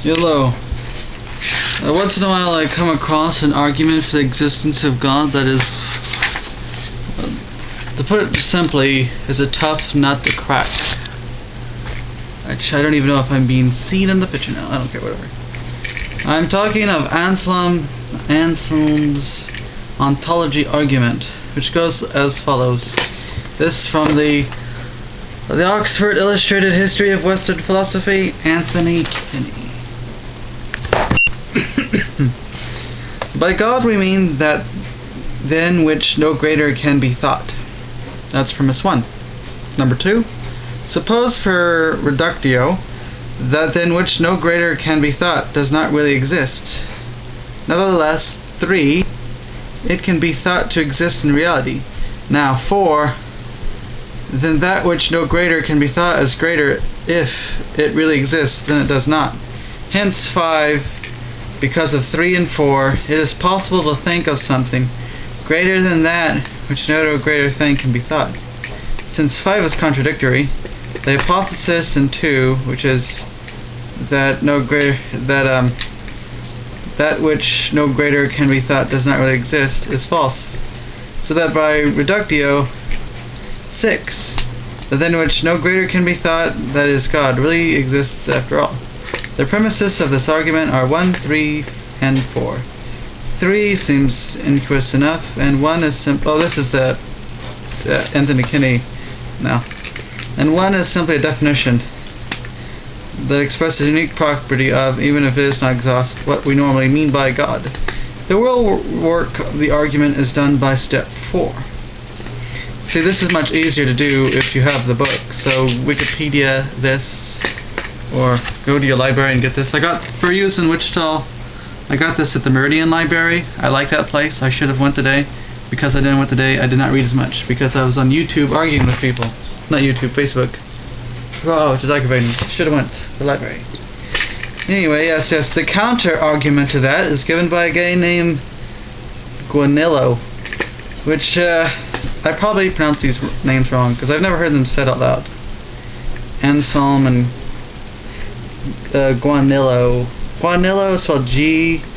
Hello. Once in a while I come across an argument for the existence of God that is, to put it simply, is a tough nut to crack. I don't even know if I'm being seen in the picture now. I don't care, whatever. I'm talking of Anselm's Ontology argument, which goes as follows. This from the Oxford Illustrated History of Western Philosophy, Anthony Kinney. By God we mean that than which no greater can be thought. That's premise 1. Number 2, suppose for reductio that than which no greater can be thought does not really exist. Nevertheless, 3, it can be thought to exist in reality. Now 4, then that which no greater can be thought as greater if it really exists than it does not. Hence 5, because of 3 and 4, it is possible to think of something greater than that which no greater thing can be thought. Since 5 is contradictory, the hypothesis in 2, which is that that which no greater can be thought does not really exist, is false. So that by reductio, 6, that than which no greater can be thought, that is God, really exists after all. The premises of this argument are 1, 3, and 4. 3 seems innocuous enough, and 1 is simple. Oh, this is the Anthony Kinney now. And 1 is simply a definition that expresses a unique property of, even if it is not exhaust, what we normally mean by God. The real work of the argument is done by step 4. See, this is much easier to do if you have the book. So Wikipedia this, or go to your library and get this. I got, for use in Wichita, I got this at the Meridian Library. I like that place. I should have went today. Because I didn't went today, I did not read as much, because I was on YouTube arguing with people. Not YouTube, Facebook. Oh, which is aggravating. Should have went to the library. Anyway, yes, the counter argument to that is given by a guy named Guanillo, which I probably pronounce these names wrong because I've never heard them said out loud. Anselm and Guanillo. Guanillo is spelled G-A-U-N-I-L-O.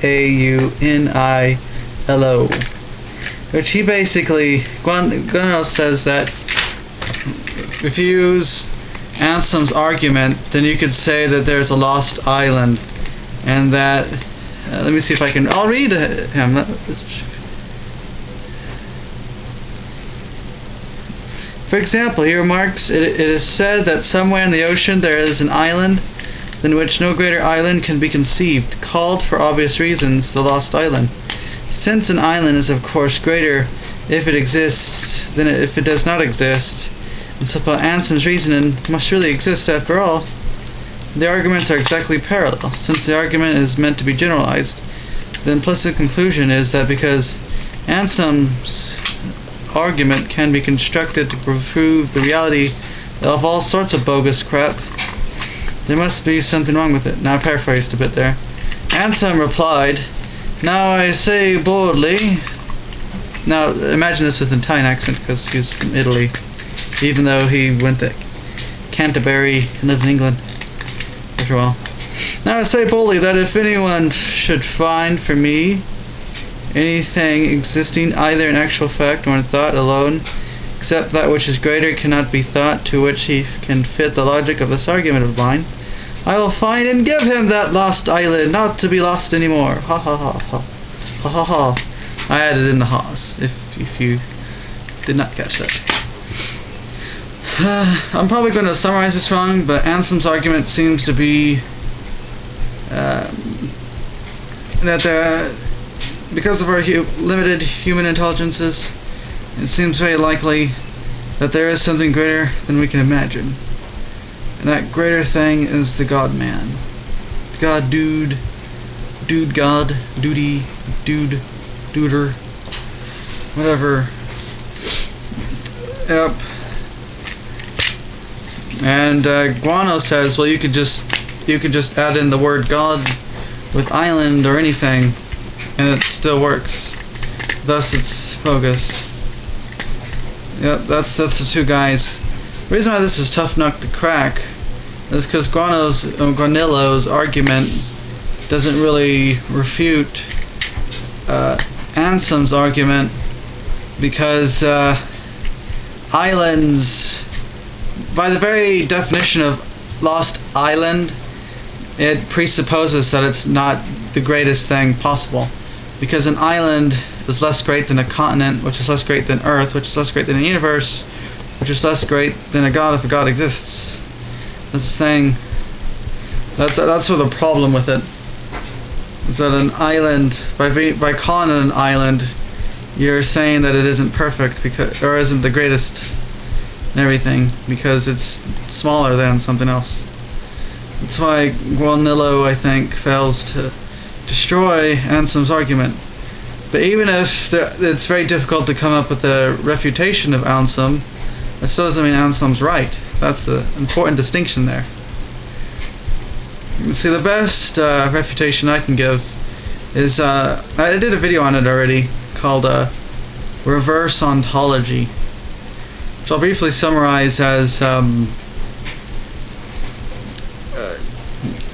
Which he basically, Guanillo says that if you use Anselm's argument, then you could say that there's a lost island, and that, let me see if I can, I'll read him. For example, he remarks, it is said that somewhere in the ocean there is an island than which no greater island can be conceived, called for obvious reasons the lost island. Since an island is of course greater if it exists than if it does not exist, and so Anselm's reasoning must really exist after all, the arguments are exactly parallel. Since the argument is meant to be generalized, the implicit conclusion is that because Anselm's argument can be constructed to prove the reality of all sorts of bogus crap, there must be something wrong with it. Now I paraphrased a bit there. Anselm replied, "Now I say boldly." Now imagine this with an Italian accent, because he's from Italy, even though he went to Canterbury and lived in England after a while. "Now I say boldly that if anyone should find for me anything existing either in actual fact or in thought alone, except that which is greater cannot be thought, to which he can fit the logic of this argument of mine, I will find and give him that lost island, not to be lost anymore." Ha ha ha ha. Ha ha ha. I added in the ha's, if you did not catch that. I'm probably going to summarize this wrong, but Anselm's argument seems to be that because of our limited human intelligences, it seems very likely that there is something greater than we can imagine. And that greater thing is the God-man. God dude, God, duty, dude, duder, whatever. Yep. And Guano says, well, you could just add in the word God with island or anything, and it still works. Thus, it's bogus. Yep, that's the two guys. The reason why this is tough nut to crack is because Guanillo's argument doesn't really refute Anselm's argument, because islands, by the very definition of lost island, it presupposes that it's not the greatest thing possible, because an island is less great than a continent, which is less great than Earth, which is less great than a universe, which is less great than a God if a God exists. That's the thing. That's sort of the problem with it. Is that an island, by calling it an island, you're saying that it isn't perfect, because, or isn't the greatest and everything, because it's smaller than something else. That's why Guanillo, I think, fails to destroy Anselm's argument. But even if it's very difficult to come up with a refutation of Anselm, it still doesn't mean Anselm's right. That's the important distinction there. See, the best refutation I can give is, I did a video on it already, called Reverse Ontology, which I'll briefly summarize as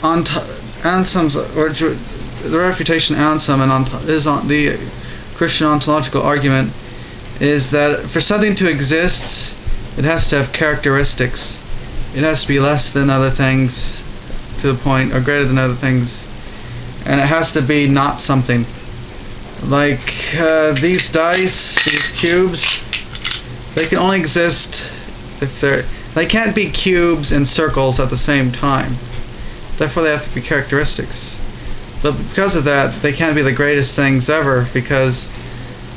Anselm's, or the refutation Anselm and the Christian ontological argument is that for something to exist, it has to have characteristics. It has to be less than other things to a point, or greater than other things, and it has to be not something. Like these dice, these cubes, they can only exist if they can't be cubes and circles at the same time. Therefore, they have to be characteristics. But because of that, they can't be the greatest things ever, because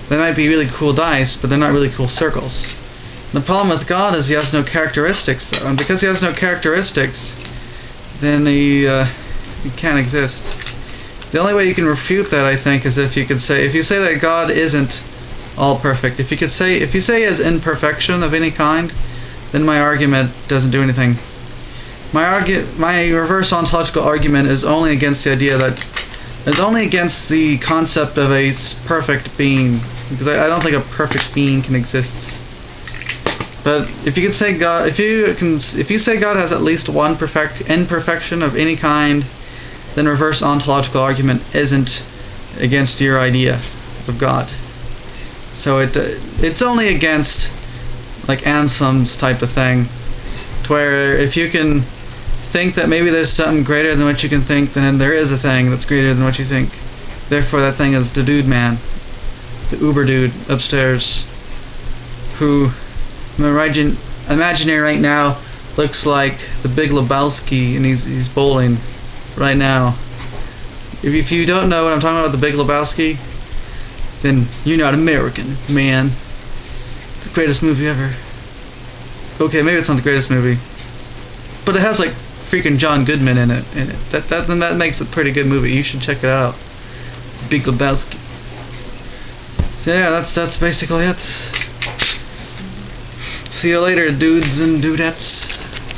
they might be really cool dice, but they're not really cool circles. The problem with God is he has no characteristics, though, and because he has no characteristics, then he can't exist. The only way you can refute that, I think, is if you say that God isn't all perfect. If you say he has imperfection of any kind, then my argument doesn't do anything. My reverse ontological argument is only against the idea against the concept of a perfect being, because I don't think a perfect being can exist. But if you can say God, if you say God has at least one imperfection of any kind, then reverse ontological argument isn't against your idea of God. So it's only against like Anselm's type of thing, to where if you can think that maybe there's something greater than what you can think, then there is a thing that's greater than what you think. Therefore, that thing is the dude man, the uber dude upstairs, who imaginary right now looks like the Big Lebowski, and he's bowling right now. If you don't know what I'm talking about, the Big Lebowski, then you're not American, man. The greatest movie ever. Okay, maybe it's not the greatest movie, but it has like freaking John Goodman in it. That makes a pretty good movie. You should check it out. Big Lebowski. So yeah, that's basically it. See you later, dudes and dudettes.